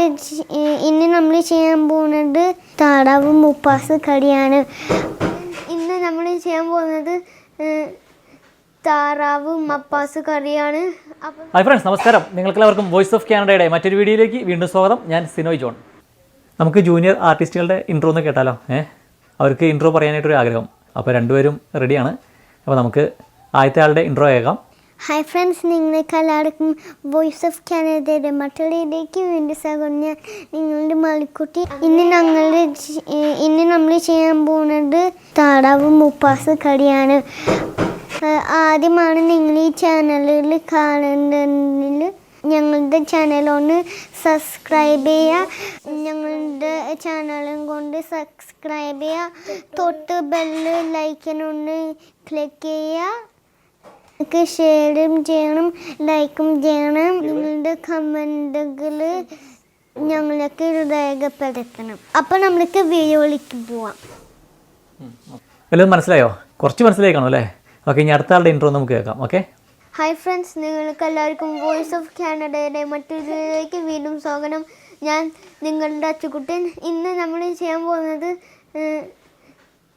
ഇന്ന് നമ്മൾ ചെയ്യാൻ പോകുന്നത് താറാവ് മുപ്പാസ് കറിയാണ്. ഇന്ന് നമ്മൾ ചെയ്യാൻ പോകുന്നത് താറാവ് മപ്പാസ് കറിയാണ്. ഹായ് ഫ്രണ്ട്സ്, നമസ്കാരം. നിങ്ങൾക്കെല്ലാവർക്കും വോയിസ് ഓഫ് കാനഡയുടെ മറ്റൊരു വീഡിയോയിലേക്ക് വീണ്ടും സ്വാഗതം. ഞാൻ സിനോയ് ജോൺ. നമുക്ക് ജൂനിയർ ആർട്ടിസ്റ്റുകളുടെ ഇൻട്രോ ഒന്ന് കേട്ടാലോ? അവർക്ക് ഇൻട്രോ പറയാനായിട്ടൊരു ആഗ്രഹം. അപ്പോൾ രണ്ടുപേരും റെഡിയാണ്. അപ്പോൾ നമുക്ക് ആദ്യത്തെ ആളുടെ ഇൻട്രോ കേൾക്കാം. ഹായ് ഫ്രണ്ട്സ്, നിങ്ങൾക്ക് എല്ലാവർക്കും വോയിസ് ഓഫ് കാനഡയുടെ മറ്റുള്ളവരിലേക്ക് വീണ്ടും സ്വാഗതം. ഞാൻ നിങ്ങളുടെ മളിക്കുട്ടി. ഇന്ന് നമ്മൾ ചെയ്യാൻ പോകുന്നത് താറാവ് മുപ്പാസ് കറിയാണ്. ആദ്യമാണ് നിങ്ങൾ ഈ ചാനലിൽ കാണുന്നതിൽ ഞങ്ങളുടെ ചാനലൊന്ന് സബ്സ്ക്രൈബ് ചെയ്യുക. ഞങ്ങളുടെ ചാനലും കൊണ്ട് സബ്സ്ക്രൈബ് ചെയ്യുക. തൊട്ട് ബെല്ല് ലൈക്കിനൊന്ന് ക്ലിക്ക് ചെയ്യുക. നിങ്ങൾക്ക് ഷെയറും ചെയ്യണം, ലൈക്കും ചെയ്യണം. നിങ്ങളുടെ കമൻറ്റുകൾ ഞങ്ങൾക്ക് രേഖപ്പെടുത്തണം. അപ്പോൾ നമ്മൾക്ക് വീഡിയോയിലേക്ക് പോവാം. വല്ലതും മനസ്സിലായോ? കുറച്ച് മനസ്സിലായി കാണും അല്ലേ? ഓക്കെ, ഇനി അടുത്ത ആളുടെ ഇൻട്രോ നമുക്ക് കേൾക്കാം. ഓക്കെ. ഹായ് ഫ്രണ്ട്സ്, നിങ്ങൾക്ക് എല്ലാവർക്കും വോയിസ് ഓഫ് കാനഡയുടെ മറ്റൊരിലേക്ക് വീണ്ടും സ്വാഗതം. ഞാൻ നിങ്ങളുടെ അച്ചുകുട്ടൻ. ഇന്ന് നമ്മൾ ചെയ്യാൻ പോകുന്നത്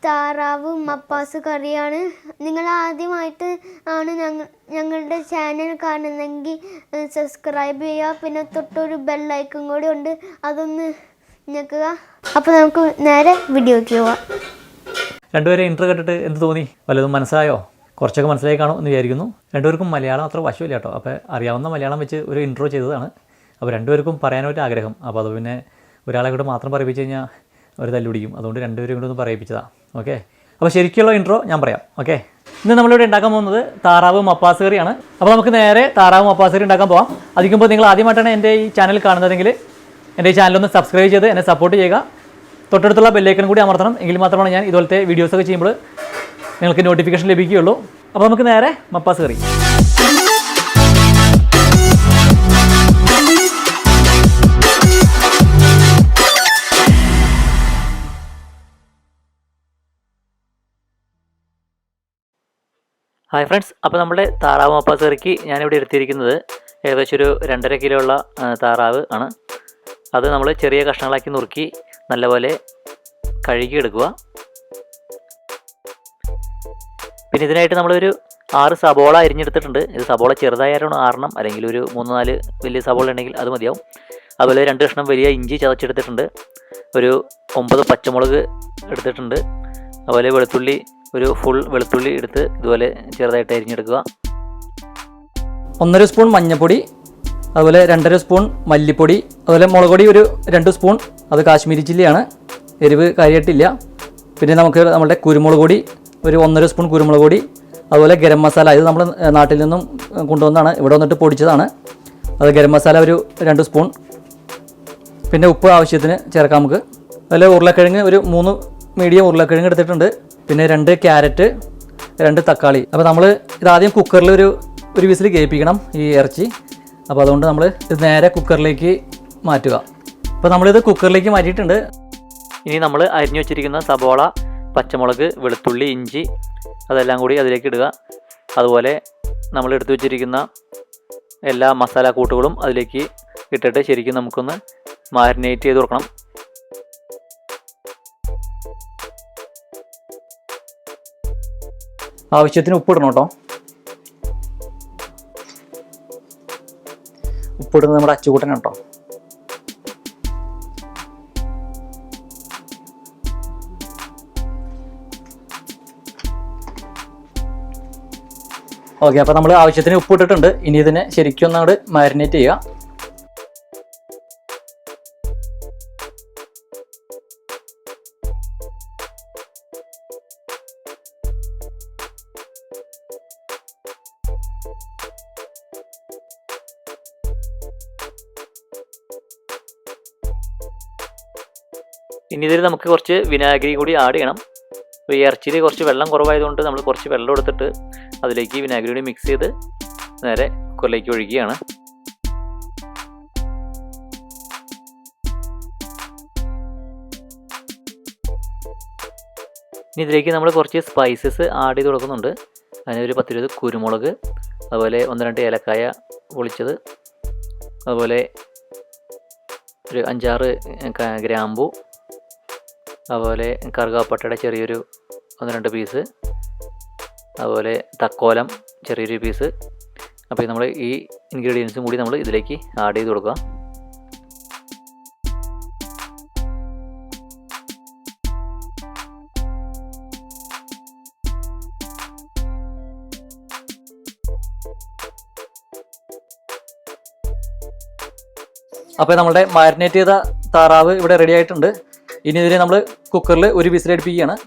താറാവ് മപ്പാസ് കറിയാണ്. നിങ്ങൾ ആദ്യമായിട്ട് ആണ് ഞങ്ങളുടെ ചാനൽ കാണുന്നെങ്കിൽ സബ്സ്ക്രൈബ് ചെയ്യുക. പിന്നെ തൊട്ടൊരു ബെല്ലൈക്കും കൂടി ഉണ്ട്, അതൊന്ന് ഞെക്കുക. അപ്പോൾ നമുക്ക് നേരെ വീഡിയോയ്ക്ക് പോവാം. രണ്ടുപേരും ഇൻട്രോ കേട്ടിട്ട് എന്ത് തോന്നി? വല്ലതും മനസ്സിലായോ? കുറച്ചൊക്കെ മനസ്സിലായി കാണും എന്ന് വിചാരിക്കുന്നു. രണ്ടുപേർക്കും മലയാളം അത്ര വശമില്ല കേട്ടോ. അപ്പോൾ അറിയാവുന്ന മലയാളം വെച്ച് ഒരു ഇൻട്രോ ചെയ്തതാണ്. അപ്പോൾ രണ്ടുപേർക്കും പറയാനൊരു ആഗ്രഹം. അപ്പോൾ അത് പിന്നെ ഒരാളെ കൂടെ മാത്രം പറയിപ്പിച്ച് കഴിഞ്ഞാൽ ഒരു തല്ലുപിടിക്കും. അതുകൊണ്ട് രണ്ടുപേരും കൂടെ ഒന്ന് പറയിപ്പിച്ചതാണ്. ഓക്കെ. അപ്പോൾ ശരിക്കുള്ള ഇൻട്രോ ഞാൻ പറയാം. ഓക്കെ. ഇന്ന് നമ്മളിവിടെ ഉണ്ടാക്കാൻ പോകുന്നത് താറാവ് മപ്പാസ് കറിയാണ്. അപ്പോൾ നമുക്ക് നേരെ താറാവ് മപ്പാസ് കറി ഉണ്ടാക്കാൻ പോകാം. അതിക്കുമ്പോൾ നിങ്ങൾ ആദ്യമായിട്ടാണ് എൻ്റെ ഈ ചാനൽ കാണുന്നതെങ്കിൽ എൻ്റെ ഈ ചാനലൊന്ന് സബ്സ്ക്രൈബ് ചെയ്ത് എന്നെ സപ്പോർട്ട് ചെയ്യുക. തൊട്ടടുത്തുള്ള ബെല്ലൈക്കൺ കൂടി അമർത്തണം. എങ്കിൽ മാത്രമാണ് ഞാൻ ഇതുപോലത്തെ വീഡിയോസൊക്കെ ചെയ്യുമ്പോൾ നിങ്ങൾക്ക് നോട്ടിഫിക്കേഷൻ ലഭിക്കുകയുള്ളൂ. അപ്പോൾ നമുക്ക് നേരെ മപ്പാസ് കറി. ഹായ് ഫ്രണ്ട്സ്, അപ്പോൾ നമ്മുടെ താറാവ് മപ്പാസ് കറിക്ക് ഞാനിവിടെ എടുത്തിരിക്കുന്നത് ഏകദേശം ഒരു 2.5 കിലോ ഉള്ള താറാവ് ആണ്. അത് നമ്മൾ ചെറിയ കഷ്ണങ്ങളാക്കി നുറുക്കി നല്ലപോലെ കഴുകി എടുക്കുക. പിന്നെ ഇതിനായിട്ട് നമ്മളൊരു 6 സബോള അരിഞ്ഞെടുത്തിട്ടുണ്ട്. ഇത് സബോള ചെറുതായാലും 6 അല്ലെങ്കിൽ ഒരു 3-4 വലിയ സബോള ഉണ്ടെങ്കിൽ അത് മതിയാവും. അതുപോലെ 2 കഷ്ണം വലിയ ഇഞ്ചി ചതച്ചെടുത്തിട്ടുണ്ട്. ഒരു 9 പച്ചമുളക് എടുത്തിട്ടുണ്ട്. അതുപോലെ വെളുത്തുള്ളി, ഒരു ഫുൾ വെളുത്തുള്ളി എടുത്ത് ഇതുപോലെ ചെറുതായിട്ട് അരിഞ്ഞെടുക്കുക. 1.5 സ്പൂൺ മഞ്ഞൾപ്പൊടി, അതുപോലെ 2.5 സ്പൂൺ മല്ലിപ്പൊടി, അതുപോലെ മുളക് പൊടി ഒരു 2 സ്പൂൺ, അത് കാശ്മീരി ചില്ലിയാണ്, എരിവ് കാര്യമായിട്ടില്ല. പിന്നെ നമുക്ക് നമ്മുടെ കുരുമുളക് പൊടി ഒരു 1.5 സ്പൂൺ കുരുമുളക് പൊടി, അതുപോലെ ഗരം മസാല, ഇത് നമ്മൾ നാട്ടിൽ നിന്നും കൊണ്ടുവന്നതാണ്, ഇവിടെ വന്നിട്ട് പൊടിച്ചതാണ്. അത് ഗരം മസാല ഒരു 2 സ്പൂൺ. പിന്നെ ഉപ്പ് ആവശ്യത്തിന് ചേർക്കാം നമുക്ക്. അതുപോലെ ഉരുളക്കിഴങ്ങ് ഒരു 3 മീഡിയം ഉരുളക്കിഴങ്ങ് എടുത്തിട്ടുണ്ട്. പിന്നെ 2 ക്യാരറ്റ്, 2 തക്കാളി. അപ്പോൾ നമ്മൾ ഇതാദ്യം കുക്കറിൽ ഒരു വിസിൽ കേൾപ്പിക്കണം ഈ ഇറച്ചി. അപ്പോൾ അതുകൊണ്ട് നമ്മൾ ഇത് നേരെ കുക്കറിലേക്ക് മാറ്റുക. അപ്പോൾ നമ്മളിത് കുക്കറിലേക്ക് മാറ്റിയിട്ടുണ്ട്. ഇനി നമ്മൾ അരിഞ്ഞു വെച്ചിരിക്കുന്ന സബോള, പച്ചമുളക്, വെളുത്തുള്ളി, ഇഞ്ചി അതെല്ലാം കൂടി അതിലേക്ക് ഇടുക. അതുപോലെ നമ്മൾ എടുത്തു വെച്ചിരിക്കുന്ന എല്ലാ മസാല കൂട്ടുകളും അതിലേക്ക് ഇട്ടിട്ട് ശരിക്കും നമുക്കൊന്ന് മാരിനേറ്റ് ചെയ്ത് കൊടുക്കണം. ആവശ്യത്തിന് ഉപ്പിടണം കേട്ടോ. ഉപ്പിടുന്നത് നമ്മുടെ അച്ചുകൂട്ടനാണ് കേട്ടോ. ഓക്കെ, അപ്പോൾ നമ്മൾ ആവശ്യത്തിന് ഉപ്പ് ഇട്ടിട്ടുണ്ട്. ഇനി ഇതിനെ ശരിക്കും ഒന്ന് അങ്ങോട്ട് മാരിനേറ്റ് ചെയ്യുക. ഇനി ഇതിൽ നമുക്ക് കുറച്ച് വിനാഗിരി കൂടി ആഡ് ചെയ്യണം. അപ്പോൾ ഈ ഇറച്ചിയിൽ കുറച്ച് വെള്ളം കുറവായതുകൊണ്ട് നമ്മൾ കുറച്ച് വെള്ളം എടുത്തിട്ട് അതിലേക്ക് വിനാഗിരി കൂടി മിക്സ് ചെയ്ത് നേരെ കുക്കറിലേക്ക് ഒഴിക്കുകയാണ്. ഇനി ഇതിലേക്ക് നമ്മൾ കുറച്ച് സ്പൈസസ് ആഡ് ചെയ്ത് കൊടുക്കുന്നുണ്ട്. അതിനൊരു 10-20 കുരുമുളക്, അതുപോലെ 1-2 ഏലക്കായ പൊളിച്ചത്, അതുപോലെ ഒരു 5-6 ഗ്രാമ്പു, അതുപോലെ കറുകാപ്പട്ടയുടെ ചെറിയൊരു 1-2 പീസ്, അതുപോലെ തക്കോലം ചെറിയൊരു പീസ്. അപ്പോൾ നമ്മൾ ഈ ഇൻഗ്രീഡിയൻസും കൂടി നമ്മൾ ഇതിലേക്ക് ആഡ് ചെയ്ത് കൊടുക്കുക. അപ്പോൾ നമ്മുടെ മാരിനേറ്റ് ചെയ്ത താറാവ് ഇവിടെ റെഡി ആയിട്ടുണ്ട്. ഇനി ഇതിനെ നമ്മൾ കുക്കറിൽ ഒരു വിസിലടുപ്പിക്കുകയാണ്.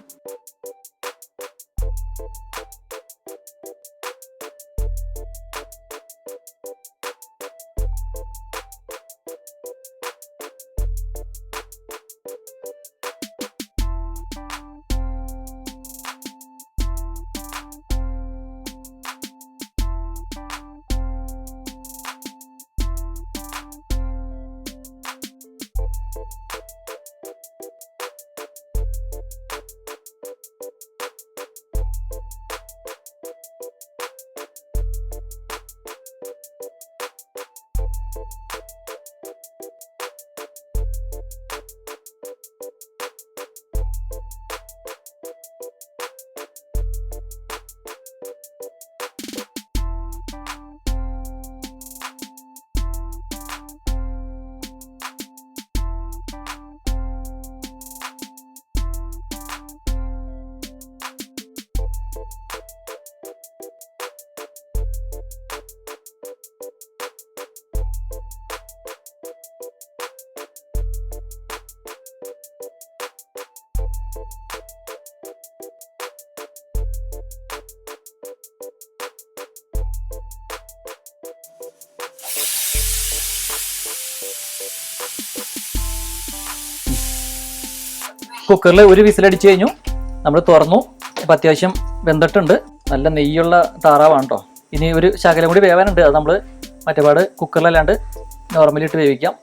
കുക്കറിൽ ഒരു വിസിലടിച്ച് കഴിഞ്ഞു. നമ്മൾ തുറന്നു. ഇപ്പം അത്യാവശ്യം വെന്തിട്ടുണ്ട്. നല്ല നെയ്യുള്ള താറാവാണ് കേട്ടോ. ഇനി ഒരു ശകലം കൂടി വേവാനുണ്ട്. അത് നമ്മൾ മറ്റേപാട് കുക്കറിലല്ലാണ്ട് നോർമലി ഇട്ട് വേവിക്കാം.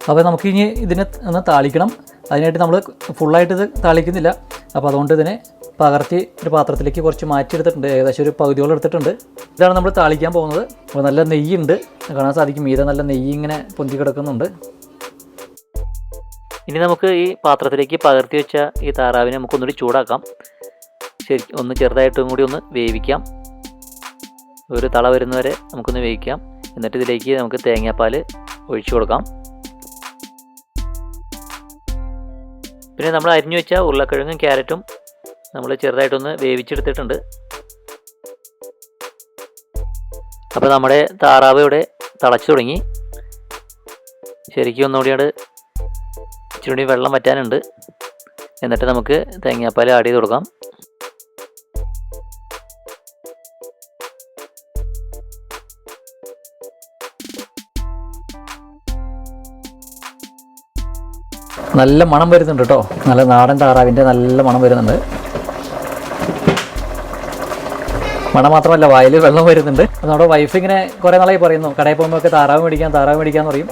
അപ്പോൾ നമുക്ക് ഇനി ഇതിനെ ഒന്ന് താളിക്കണം. അതിനായിട്ട് നമ്മൾ ഫുള്ളായിട്ട് ഇത് താളിക്കുന്നില്ല. അപ്പോൾ അതുകൊണ്ട് ഇതിനെ പകർത്തി ഒരു പാത്രത്തിലേക്ക് കുറച്ച് മാറ്റിയെടുത്തിട്ടുണ്ട്. ഏകദേശം ഒരു പകുതിയോളം എടുത്തിട്ടുണ്ട്. ഇതാണ് നമ്മൾ താളിക്കാൻ പോകുന്നത്. അപ്പോൾ നല്ല നെയ്യുണ്ട്, കാണാൻ സാധിക്കും. മീതെ നല്ല നെയ്യ് ഇങ്ങനെ പൊന്തി കിടക്കുന്നുണ്ട്. ഇനി നമുക്ക് ഈ പാത്രത്തിലേക്ക് പകർത്തി വെച്ച ഈ താറാവിനെ നമുക്കൊന്നുകൂടി ചൂടാക്കാം. ശരിക്കും ഒന്ന് ചെറുതായിട്ടും കൂടി ഒന്ന് വേവിക്കാം. ഒരു തള വരുന്നവരെ നമുക്കൊന്ന് വേവിക്കാം. എന്നിട്ട് ഇതിലേക്ക് നമുക്ക് തേങ്ങാപ്പാൽ ഒഴിച്ചു കൊടുക്കാം. പിന്നെ നമ്മൾ അരിഞ്ഞു വെച്ച ഉരുളക്കിഴങ്ങും ക്യാരറ്റും നമ്മൾ ചെറുതായിട്ടൊന്ന് വേവിച്ചെടുത്തിട്ടുണ്ട്. അപ്പോൾ നമ്മുടെ താറാവ് ഇവിടെ തിളച്ചു തുടങ്ങി. ശരിക്കും ഒന്നുകൂടിയാണ് ഇച്ചിരി വെള്ളം വറ്റാനുണ്ട്. എന്നിട്ട് നമുക്ക് തേങ്ങാപ്പാൽ ആഡ് ചെയ്ത് കൊടുക്കാം. നല്ല മണം വരുന്നുണ്ട് കേട്ടോ. നല്ല നാടൻ താറാവിൻ്റെ നല്ല മണം വരുന്നുണ്ട്. മണം മാത്രമല്ല, വായിൽ വെള്ളം വരുന്നുണ്ട്. നമ്മുടെ വൈഫ് ഇങ്ങനെ കുറേ നാളായി പറയുന്നു, കടയിൽ പോകുമ്പോഴൊക്കെ താറാവ് മേടിക്കാന്ന് പറയും.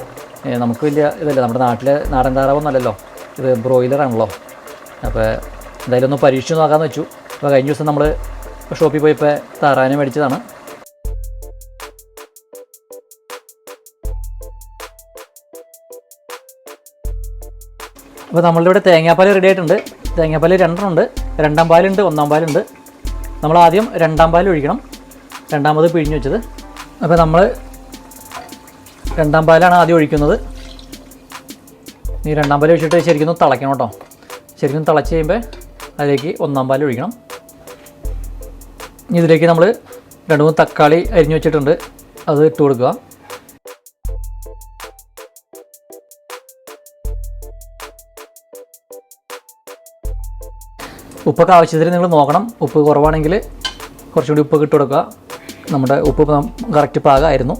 നമുക്ക് വലിയ ഇതല്ല, നമ്മുടെ നാട്ടിലെ നാടൻ താറാവൊന്നുമല്ലല്ലോ, ഇത് ബ്രോയിലറാണല്ലോ. അപ്പോൾ എന്തായാലും ഒന്ന് പരീക്ഷിച്ച് നോക്കാമെന്ന് വെച്ചു. അപ്പോൾ കഴിഞ്ഞ ദിവസം നമ്മൾ ഷോപ്പിൽ പോയപ്പോൾ താറാവിനെ മേടിച്ചതാണ്. അപ്പോൾ നമ്മളുടെ ഇവിടെ തേങ്ങാപ്പാൽ റെഡി ആയിട്ടുണ്ട്. തേങ്ങാപ്പാൽ 2 ഉണ്ട്. 2-ാം പാലുണ്ട്, 1-ാം പാലുണ്ട്. നമ്മൾ ആദ്യം 2-ാം പാൽ ഒഴിക്കണം. 2-ാമത് പിഴിഞ്ഞ് വെച്ചത്. അപ്പോൾ നമ്മൾ 2-ാം പാലാണ് ആദ്യം ഒഴിക്കുന്നത്. ഈ 2-ാം പാൽ ഒഴിച്ചിട്ട് ശരിക്കും തിളയ്ക്കണം കേട്ടോ. ശരിക്കും തിളച്ച് കഴിയുമ്പോൾ അതിലേക്ക് 1-ാം പാൽ ഒഴിക്കണം. ഇനി ഇതിലേക്ക് നമ്മൾ 2-3 തക്കാളി അരിഞ്ഞ് വെച്ചിട്ടുണ്ട്, അത് ഇട്ട് കൊടുക്കുക. ഉപ്പൊക്കെ ആവശ്യത്തിന് നിങ്ങൾ നോക്കണം. ഉപ്പ് കുറവാണെങ്കിൽ കുറച്ചുകൂടി ഉപ്പ് ഇട്ട് കൊടുക്കുക. നമ്മുടെ ഉപ്പ് കറക്റ്റ് പാകമായിരുന്നു.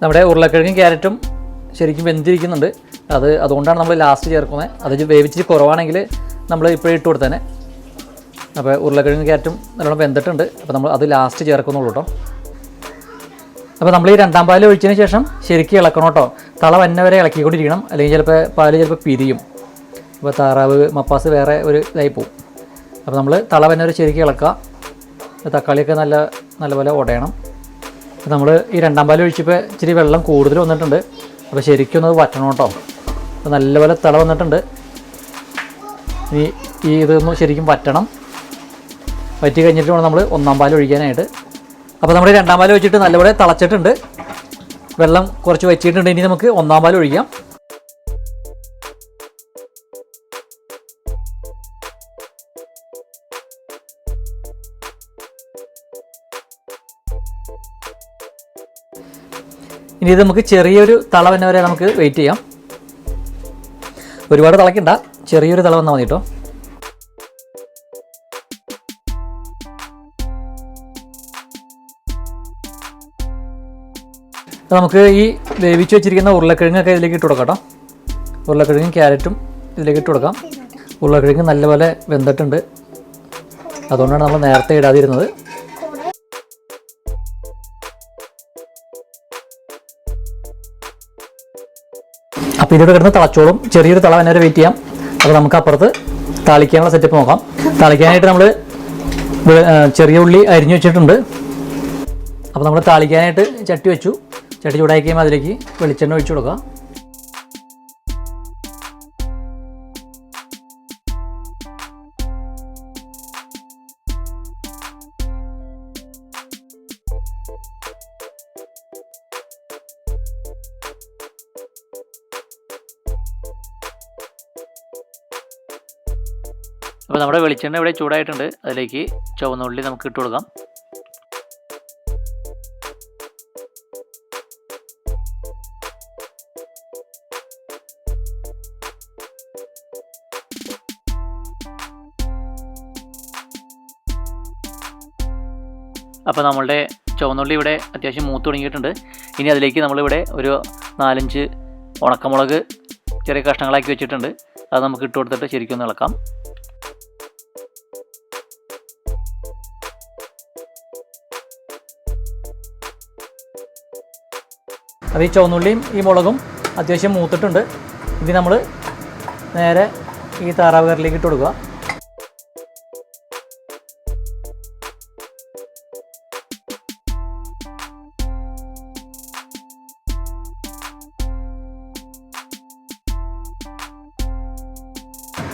നമ്മുടെ ഉരുളക്കിഴങ്ങും ക്യാരറ്റും ശരിക്കും വെന്തിരിക്കുന്നുണ്ട്. അതുകൊണ്ടാണ് നമ്മൾ ലാസ്റ്റ് ചേർക്കുന്നത്. അത് വേവിച്ചിട്ട് കുറവാണെങ്കിൽ നമ്മൾ ഇപ്പോഴേ ഇട്ട് കൊടുത്തേനെ. അപ്പോൾ ഉരുളക്കിഴങ്ങും ക്യാരറ്റും നല്ലോണം വെന്തിട്ടുണ്ട്. അപ്പോൾ നമ്മൾ അത് ലാസ്റ്റ് ചേർക്കുന്നുള്ളൂ കേട്ടോ. അപ്പോൾ നമ്മൾ ഈ 2-ാം പാൽ ഒഴിച്ചതിന് ശേഷം ശരിക്കും ഇളക്കണം കേട്ടോ. തള വരെ ഇളക്കിക്കൊണ്ടിരിക്കണം, അല്ലെങ്കിൽ പാല് ചിലപ്പോൾ പിരിയും. അപ്പോൾ താറാവ് മപ്പാസ് വേറെ ഒരു ഇതായി പോവും. അപ്പോൾ നമ്മൾ തള വരെ ശരിക്കും ഇളക്കുക. തക്കാളിയൊക്കെ നല്ലപോലെ ഉടയണം. അപ്പോൾ നമ്മൾ ഈ 2-ാം പാൽ ഒഴിച്ചപ്പോൾ ഇച്ചിരി വെള്ളം കൂടുതൽ വന്നിട്ടുണ്ട്. അപ്പോൾ ശരിക്കും ഒന്ന് വറ്റണം കേട്ടോ. അപ്പോൾ നല്ലപോലെ തിള വന്നിട്ടുണ്ട്. ഈ ഇതൊന്ന് ശരിക്കും വറ്റണം. വറ്റി കഴിഞ്ഞിട്ട് വേണം നമ്മൾ ഒന്നാം പാൽ ഒഴിക്കാനായിട്ട്. അപ്പോൾ നമ്മൾ രണ്ടാം പാൽ ഒഴിച്ചിട്ട് നല്ലപോലെ തിളച്ചിട്ടുണ്ട്. വെള്ളം കുറച്ച് വറ്റിയിട്ടുണ്ട്. ഇനി നമുക്ക് ഒന്നാം പാൽ ഒഴിക്കാം. ഇനി ഇത് നമുക്ക് ചെറിയൊരു തള വന്ന വരെ നമുക്ക് വെയിറ്റ് ചെയ്യാം. ഒരുപാട് തിളക്കണ്ട, ചെറിയൊരു തള വന്നാൽ മതി കേട്ടോ. അപ്പോൾ നമുക്ക് ഈ വേവിച്ച് വെച്ചിരിക്കുന്ന ഉരുളക്കിഴങ്ങൊക്കെ ഇതിലേക്ക് ഇട്ട് കൊടുക്കാം കേട്ടോ. ഉരുളക്കിഴങ്ങും ക്യാരറ്റും ഇതിലേക്ക് ഇട്ട് കൊടുക്കാം. ഉരുളക്കിഴങ്ങ് നല്ലപോലെ വെന്തിട്ടുണ്ട്, അതുകൊണ്ടാണ് നമ്മൾ നേരത്തെ ഇടാതിരുന്നത്. അപ്പോൾ ഇതിവിടെ കിടന്ന് തിളച്ചോളും. ചെറിയൊരു തിള വരെ വെയിറ്റ് ചെയ്യാം. അപ്പോൾ നമുക്ക് അപ്പുറത്ത് താളിക്കാനുള്ള സെറ്റപ്പ് നോക്കാം. താളിക്കാനായിട്ട് നമ്മൾ ചെറിയ ഉള്ളി അരിഞ്ഞു വെച്ചിട്ടുണ്ട്. അപ്പോൾ നമ്മൾ താളിക്കാനായിട്ട് ചട്ടി വെച്ചു. ചട്ടി ചൂടാക്കി കഴിയുമ്പോൾ അതിലേക്ക് വെളിച്ചെണ്ണ ഒഴിച്ചു കൊടുക്കുക. അപ്പോൾ നമ്മുടെ വെളിച്ചെണ്ണ ഇവിടെ ചൂടായിട്ടുണ്ട്. അതിലേക്ക് ചുവന്ന ഉള്ളി നമുക്ക് ഇട്ട് കൊടുക്കാം. അപ്പോൾ നമ്മളുടെ ചുവന്നുള്ളി ഇവിടെ അത്യാവശ്യം മൂത്ത് തുടങ്ങിയിട്ടുണ്ട്. ഇനി അതിലേക്ക് നമ്മളിവിടെ ഒരു 4-5 ഉണക്കമുളക് ചെറിയ കഷ്ണങ്ങളാക്കി വെച്ചിട്ടുണ്ട്. അത് നമുക്ക് ഇട്ട് കൊടുത്തിട്ട് ശരിക്കും ഒന്ന് ഇളക്കാം. അപ്പോൾ ഈ ചുവന്നുള്ളിയും ഈ മുളകും അത്യാവശ്യം മൂത്തിട്ടുണ്ട്. ഇത് നമ്മൾ നേരെ ഈ താറാവ് കറിയിലേക്ക് ഇട്ട് കൊടുക്കുക.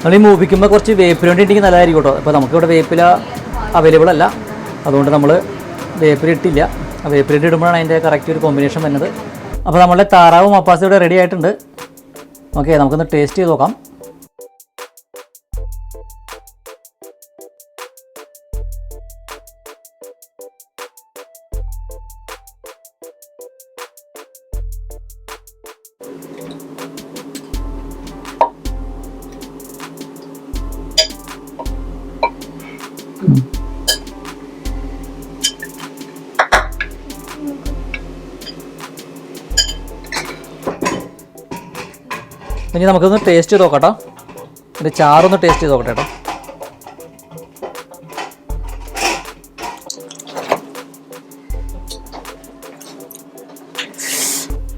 നമ്മൾ ഈ മൂപ്പിക്കുമ്പോൾ കുറച്ച് വേപ്പില ഉണ്ടെങ്കിൽ നല്ലതായിരിക്കും കേട്ടോ. അപ്പോൾ നമുക്കിവിടെ വേപ്പില അവൈലബിൾ അല്ല, അതുകൊണ്ട് നമ്മൾ വേപ്പില ഇട്ടില്ല. ആ വേപ്പില ഇടുമ്പോഴാണ് അതിൻ്റെ കറക്റ്റ് ഒരു കോമ്പിനേഷൻ വരുന്നത്. അപ്പോൾ നമ്മളുടെ താറാവ് മപ്പാസ് ഇവിടെ റെഡി ആയിട്ടുണ്ട്. ഓക്കെ, നമുക്കൊന്ന് ടേസ്റ്റ് ചെയ്ത് നോക്കാം. ഇനി നമുക്കൊന്ന് ടേസ്റ്റ് ചെയ്ത് നോക്കാം കേട്ടോ. ഇതിൻ്റെ ചാറൊന്ന് ടേസ്റ്റ് ചെയ്ത് നോക്കട്ടെ കേട്ടോ.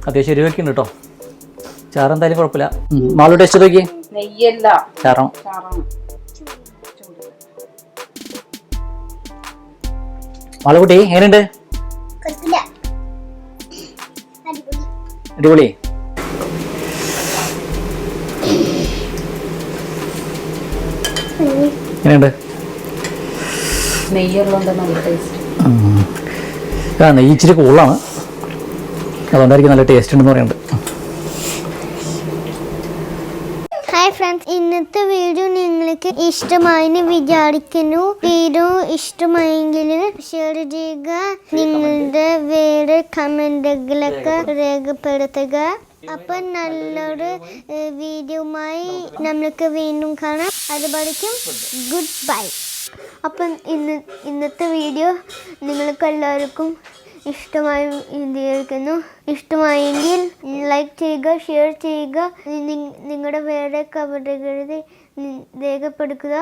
അത്യാവശ്യം എരിവൊക്കെ ഉണ്ട് കേട്ടോ. ചാറ് എന്തായാലും കുഴപ്പമില്ല. മാളു ടേസ്റ്റ് ചെയ്ത് നോക്കിയേ. ചാറാണ്. മാളുകുട്ടി എങ്ങനെയുണ്ട്? അടിപൊളി. എങ്ങനെയുണ്ട്? നെയ്യ് ഇച്ചിരി കൂടുതലാണ്, അതുകൊണ്ടായിരിക്കും നല്ല ടേസ്റ്റ് ഉണ്ടെന്ന് പറയുന്നത്. ഹായ് ഫ്രണ്ട്സ്, ഇന്നത്തെ വീഡിയോ നിങ്ങൾക്ക് ഇഷ്ടമായെന്ന് വിചാരിക്കുന്നു. വീഡിയോ ഇഷ്ടമായെങ്കിൽ ഷെയർ ചെയ്യുക, നിങ്ങളുടെ വേറെ കമന്റുകളൊക്കെ രേഖപ്പെടുത്തുക. അപ്പം നല്ലൊരു വീഡിയോയുമായി നമ്മൾക്ക് വീണ്ടും കാണാം. അതുവരയ്ക്കും ഗുഡ് ബൈ. അപ്പം ഇന്നത്തെ വീഡിയോ നിങ്ങൾക്ക് എല്ലാവർക്കും ഇഷ്ടമായി വിചാരിക്കുന്നു. ഇഷ്ടമായെങ്കിൽ ലൈക്ക് ചെയ്യുക, ഷെയർ ചെയ്യുക, നിങ്ങളുടെ വേറെ കമന്റുകൾ രേഖപ്പെടുത്തുക.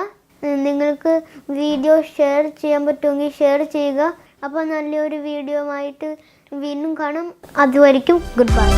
നിങ്ങൾക്ക് വീഡിയോ ഷെയർ ചെയ്യാൻ പറ്റുമെങ്കിൽ ഷെയർ ചെയ്യുക. അപ്പോൾ നല്ലൊരു വീഡിയോ ആയിട്ട് വീണ്ടും കാണാം. അതുവരയ്ക്കും ഗുഡ് ബൈ.